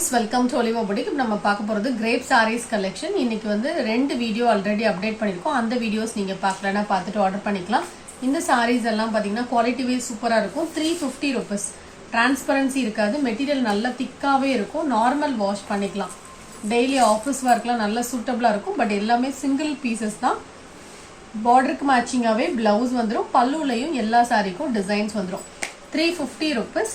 friends, welcome to Oliva Boutique. நம்ம பார்க்க போறது கிரேப் sarees collection. இன்னைக்கு வந்து ரெண்டு வீடியோ ஆல்ரெடி அப்டேட் பண்ணிருக்கோம். அந்த வீடியோஸ் நீங்க பார்க்கலனா பார்த்துட்டு ஆர்டர் பண்ணிக்கலாம். இந்த sarees எல்லாம் பாத்தீங்கன்னா குவாலிட்டி வைஸ் சூப்பரா இருக்கும். 350 rupees. டிரான்ஸ்பரன்சி இருக்காது. மெட்டீரியல் நல்ல திக்காவே இருக்கும். நார்மல் வாஷ் பண்ணிக்கலாம். டெய்லி ஆபீஸ் வர்க்லாம் நல்ல சூட்டபிளா இருக்கும். பட் எல்லாமே சிங்கிள் பீசஸ் தான். பார்டருக்கு மேட்சிங்காவே பிளவுஸ் வந்துரும். பல்லுலயும் எல்லா சாரிக்கும் டிசைன்ஸ் வந்துரும். 350 rupees.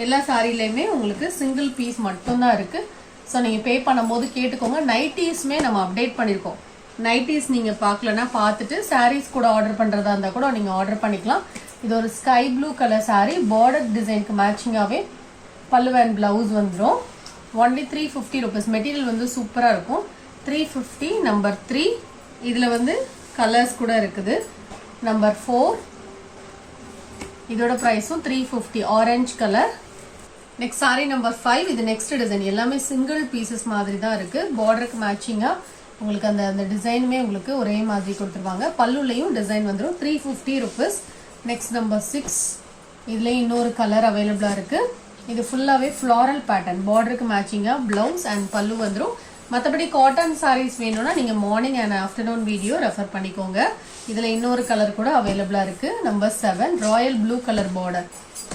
எல்லா சாரிலையுமே உங்களுக்கு சிங்கிள் பீஸ் மட்டும் தான் இருக்கு. ஸோ நீங்க பே பண்ணும்போது கேட்டுக்கோங்க. நைட்டிஸ்மே நம்ம அப்டேட் பண்ணிருக்கோம். நைட்டிஸ் நீங்க பார்க்கலன்னா பார்த்துட்டு சாரீஸ் கூட ஆர்டர் பண்றதா இருந்தா கூட நீங்க ஆர்டர் பண்ணிக்கலாம். இது ஒரு sky blue colour sari. Border டிசைனுக்கு மேட்சிங்காவே பல்லு அண்ட் பிளவுஸ் வந்துடும். Only 350 rupees. மெட்டீரியல் வந்து சூப்பரா இருக்கும். 350 நம்பர் 3. இதுல வந்து கலர்ஸ் கூட இருக்குது. நம்பர் 4 இதோட பிரைஸும் 350. Orange colour. Next sari number 5. இது நெக்ஸ்ட் டிசைன். எல்லாமே சிங்கிள் பீசஸ் மாதிரி தான் இருக்கு. பார்டருக்கு மேட்சிங்கா உங்களுக்கு அந்த டிசைனுமே உங்களுக்கு ஒரே மாதிரி கொடுத்துருவாங்க. பல்லுலையும் டிசைன் வந்துடும். 350 rupees. Next number 6. இதுல இன்னொரு கலர் அவைலபிளா இருக்கு. இது ஃபுல்லாவே ஃப்ளாரல் பேட்டர்ன். பார்டருக்கு மேட்சிங்கா பிளவுஸ் அண்ட் பல்லு வந்துடும். மற்றபடி காட்டன் சாரீஸ் வேணும்னா நீங்க morning and afternoon video refer பண்ணிக்கோங்க. இதுல இன்னொரு கலர் கூட அவைலபிளா இருக்கு. Number 7 Royal blue colour border.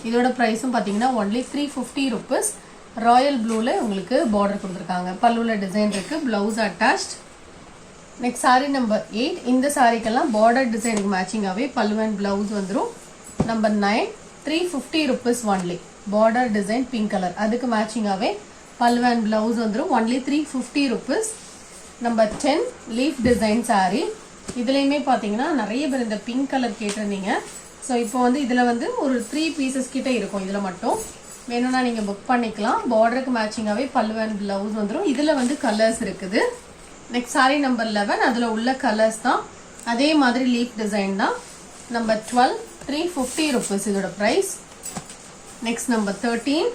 இதோட பிரைஸும் பாத்தீங்கன்னா ஒன்லி 350 rupees. ராயல் ப்ளூல உங்களுக்கு பார்டர் கொடுத்துருக்காங்க. பல்லுல டிசைன் இருக்கு. Blouse attached. Next sari number 8. இந்த சாரிக்கெல்லாம் பார்டர் டிசைனுக்கு மேட்சிங்காவே பல்லு அண்ட் பிளவுஸ் வந்துடும். Number 9 350 rupees only. Border design pink colour. அதுக்கு மேட்சிங்காவே பல்லு அண்ட் பிளவுஸ் வந்துடும். Only 350 rupees. Number 10 leaf design sorry. இதுலயுமே பாத்தீங்கன்னா நிறைய பேர் இந்த பிங்க் கலர் கேட்டிருந்தீங்க. ஸோ இப்போ வந்து இதுல வந்து ஒரு 3 பீசஸ் கிட்ட இருக்கும். இதுல மட்டும் வேணும்னா நீங்க புக் பண்ணிக்கலாம். பார்டருக்கு மேட்சிங்காவே பல்லு அண்ட் பிளவுஸ் வந்துடும். இதுல வந்து கலர்ஸ் இருக்குது. Next sari number 11. அதுல உள்ள கலர்ஸ் தான். அதே மாதிரி லீஃப் டிசைன் தான். நம்பர் 12 350 rupees இதோட price. Next number 13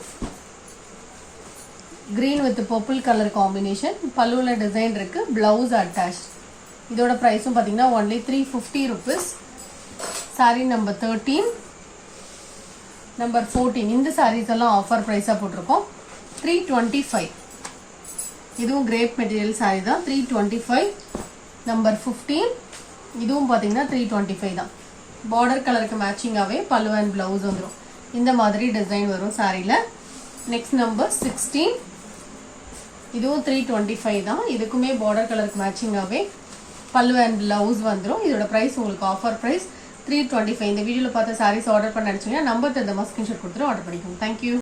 green with purple colour combination. பல்லுல டிசைன் இருக்கு. Blouse attach. இதோட பிரைஸும் பாத்தீங்கன்னா only 350 rupees. Sari number 13. Number 14. இந்த சாரீஸ் எல்லாம் ஆஃபர் பிரைஸா போட்டிருக்கோம். 325. இதுவும் கிரேப் மெட்டீரியல் சாரி தான். 325. நம்பர் 15. இதுவும் பாத்தீங்கன்னா 325 தான். பார்டர் கலருக்கு மேட்சிங்காவே பல்லு அண்ட் பிளவுஸ் வந்துடும். இந்த மாதிரி டிசைன் வரும் சாரியில. Next number 16. இதுவும் 325 தான். இதுக்குமே பார்டர் கலருக்கு மேட்சிங்காவே பல்லு அண்ட் பிளவுஸ் வந்துடும். இதோட பிரைஸ் உங்களுக்கு ஆஃபர் பிரைஸ் 325. இந்த வீடியோல பார்த்த சாரீஸ் ஆர்டர் பண்ண நினைச்சீங்கன்னா நம்பர் தந்தமா ஸ்கிரீன்ஷாட் கொடுத்துட்டு ஆர்டர் பண்ணிக்கோங்க. தேங்க்யூ.